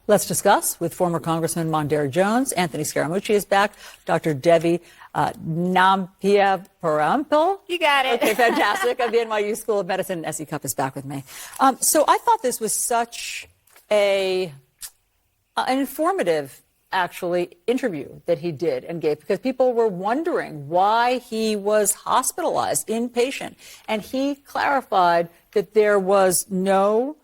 Let's discuss with former Congressman Mondaire Jones. Anthony Scaramucci is back. Dr. Devi Nampiaparampil. You got it. Okay, fantastic. Of the NYU School of Medicine. S.E. Cupp is back with me. So I thought this was such an informative, actually, interview that he did and gave, because people were wondering why he was hospitalized, inpatient. And he clarified that there was no,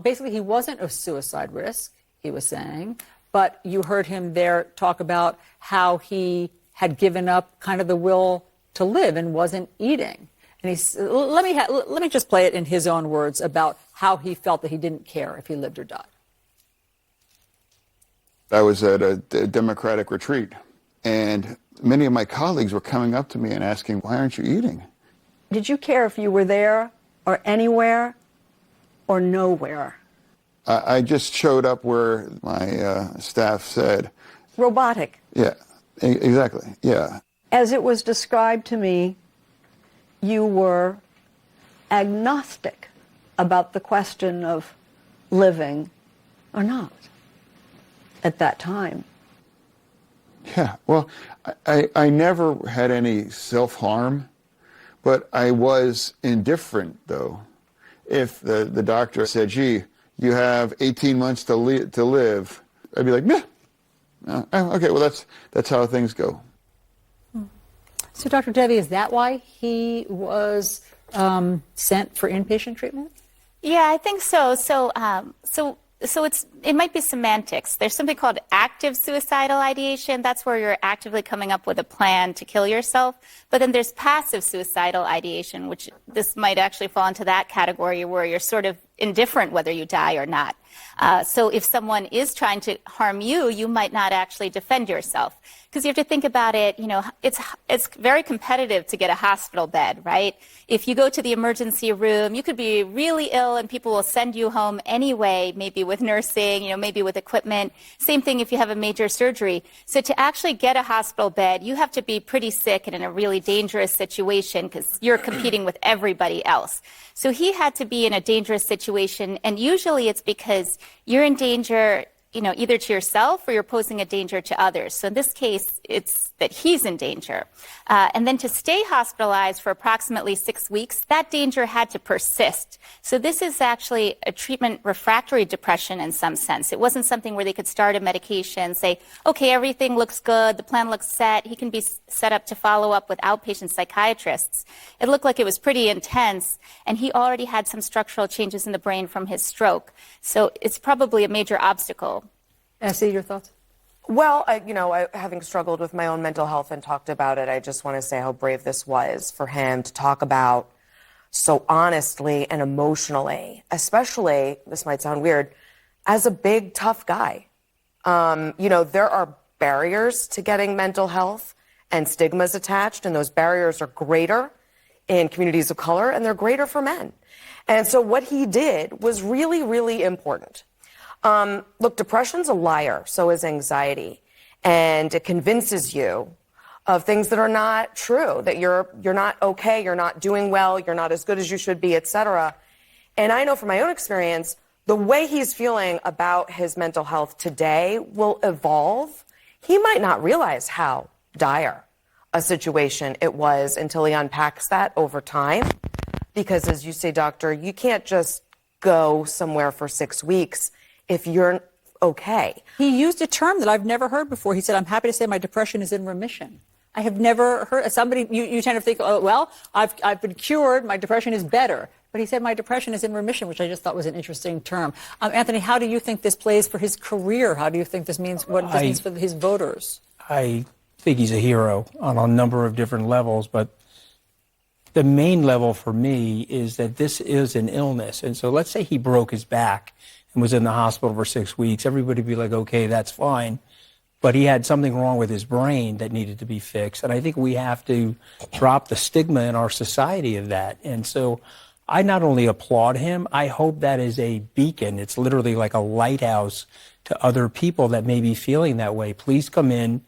basically he wasn't a suicide risk, he was saying, but you heard him there talk about how he had given up kind of the will to live and wasn't eating. And he's, let me just play it in his own words about how he felt that he didn't care if he lived or died. I was at a Democratic retreat, and many of my colleagues were coming up to me and asking, why aren't you eating? Did you care if you were there or anywhere or nowhere? I just showed up where my staff said. Robotic. Yeah, exactly, yeah. As it was described to me, you were agnostic about the question of living or not at that time. Yeah, well, I never had any self-harm, but I was indifferent, though. If the doctor said, gee, you have 18 months to live, I'd be like, meh. Okay, well, that's how things go. So, Dr. Devi, is that why he was sent for inpatient treatment? Yeah, I think so. So it might be semantics. There's something called active suicidal ideation. That's where you're actively coming up with a plan to kill yourself. But then there's passive suicidal ideation, which this might actually fall into that category where you're sort of indifferent whether you die or not. So if someone is trying to harm you, you might not actually defend yourself. Because you have to think about it, you know, it's very competitive to get a hospital bed, right? If you go to the emergency room, you could be really ill and people will send you home anyway, maybe with nursing, you know, maybe with equipment. Same thing if you have a major surgery. So to actually get a hospital bed, you have to be pretty sick and in a really dangerous situation because you're competing with everybody else. So he had to be in a dangerous situation, and usually it's because you're in danger, you know, either to yourself or you're posing a danger to others. So in this case, it's that he's in danger. And then to stay hospitalized for approximately 6 weeks, that danger had to persist. So this is actually a treatment refractory depression in some sense. It wasn't something where they could start a medication, say, okay, everything looks good, the plan looks set, he can be set up to follow up with outpatient psychiatrists. It looked like it was pretty intense, and he already had some structural changes in the brain from his stroke. So it's probably a major obstacle. S.E., your thoughts? Well, having struggled with my own mental health and talked about it, I just want to say how brave this was for him to talk about so honestly and emotionally, especially, this might sound weird, as a big, tough guy. There are barriers to getting mental health and stigmas attached, and those barriers are greater in communities of color, and they're greater for men. And so what he did was really, really important. Look, depression's a liar, so is anxiety. And it convinces you of things that are not true, that you're not okay, you're not doing well, you're not as good as you should be, etc. And I know from my own experience, the way he's feeling about his mental health today will evolve. He might not realize how dire a situation it was until he unpacks that over time. Because as you say, doctor, you can't just go somewhere for 6 weeks if you're okay. He used a term that I've never heard before. He said, I'm happy to say my depression is in remission. I have never heard somebody, you tend to think, oh, well, I've been cured, my depression is better. But he said my depression is in remission, which I just thought was an interesting term. Anthony, how do you think this plays for his career? How do you think this means, what this means for his voters? I think he's a hero on a number of different levels, but the main level for me is that this is an illness. And so let's say he broke his back and was in the hospital for 6 weeks. Everybody would be like, okay, that's fine. But he had something wrong with his brain that needed to be fixed. And I think we have to drop the stigma in our society of that. And so I not only applaud him, I hope that is a beacon. It's literally like a lighthouse to other people that may be feeling that way. Please come in.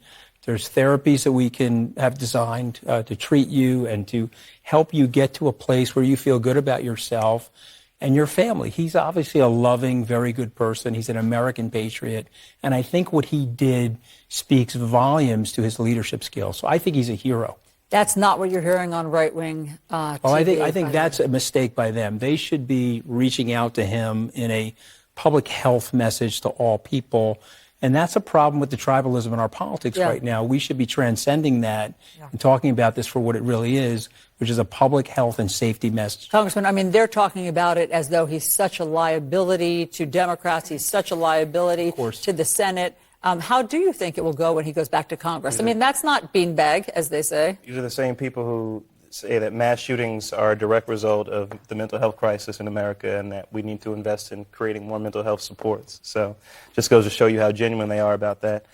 There's therapies that we can have designed to treat you and to help you get to a place where you feel good about yourself. and your family. He's obviously a loving, very good person. He's an American patriot. And I think what he did speaks volumes to his leadership skills. So I think he's a hero. That's not what you're hearing on right-wing TV. Well, I think that's a mistake by them. They should be reaching out to him in a public health message to all people. And that's a problem with the tribalism in our politics right now. We should be transcending that and talking about this for what it really is, which is a public health and safety message. Congressman, I mean, they're talking about it as though he's such a liability to Democrats. He's such a liability to the Senate. How do you think it will go when he goes back to Congress? I mean, that's not beanbag, as they say. These are the same people who say that mass shootings are a direct result of the mental health crisis in America and that we need to invest in creating more mental health supports. So just goes to show you how genuine they are about that.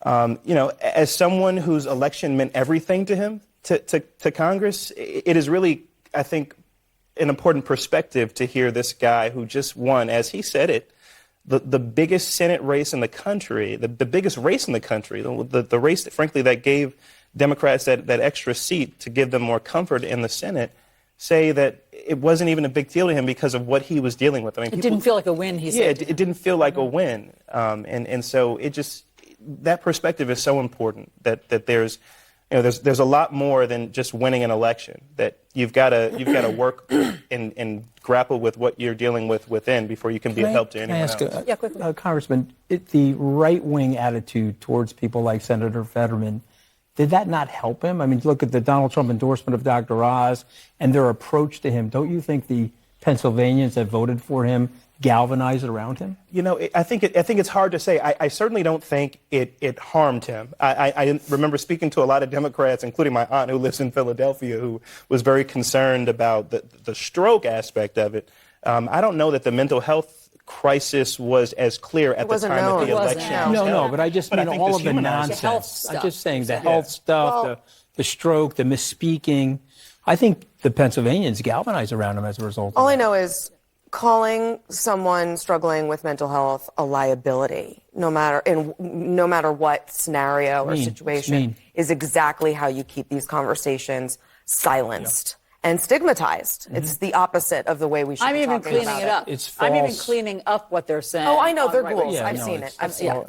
As someone whose election meant everything to him, to Congress, it is really, I think, an important perspective to hear this guy who just won, as he said it, the biggest Senate race in the country, the biggest race in the country, the race that, frankly, that gave Democrats that extra seat to give them more comfort in the Senate, say that it wasn't even a big deal to him because of what he was dealing with. I mean, it didn't feel like a win, he said. Yeah, it didn't feel like a win. And so it just, that perspective is so important that there's a lot more than just winning an election, that you've got to work and grapple with what you're dealing with within before you can be a help to anyone else. Quickly. Congressman, the right-wing attitude towards people like Senator Fetterman, did that not help him? I mean, look at the Donald Trump endorsement of Dr. Oz and their approach to him. Don't you think the Pennsylvanians that voted for him galvanized around him? I think it's hard to say. I certainly don't think it harmed him. I remember speaking to a lot of Democrats, including my aunt who lives in Philadelphia, who was very concerned about the stroke aspect of it. I don't know that the mental health crisis was as clear at the time of the election. No, but I just mean all of the nonsense. I'm just saying the health stuff, the stroke, the misspeaking. I think the Pennsylvanians galvanized around him as a result. All I know is calling someone struggling with mental health a liability, no matter what scenario or situation, is exactly how you keep these conversations silenced and stigmatized. It's the opposite of the way we should be talking about it. I'm even cleaning it up. It's false. I'm even cleaning up what they're saying. Oh, I know. They're right-wing. ghouls. I've seen it.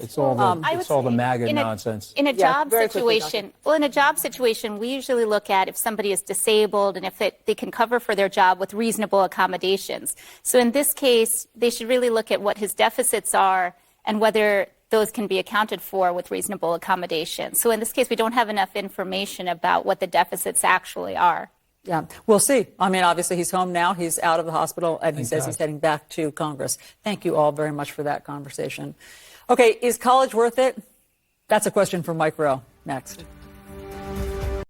It's all the MAGA nonsense. In a job very quickly, situation, in a job situation, we usually look at if somebody is disabled and if they can cover for their job with reasonable accommodations. So in this case, they should really look at what his deficits are and whether those can be accounted for with reasonable accommodations. So in this case, we don't have enough information about what the deficits actually are. Yeah, we'll see. I mean, obviously, he's home now. He's out of the hospital, and he says he's heading back to Congress. Thank you all very much for that conversation. Okay, is college worth it? That's a question for Mike Rowe. Next.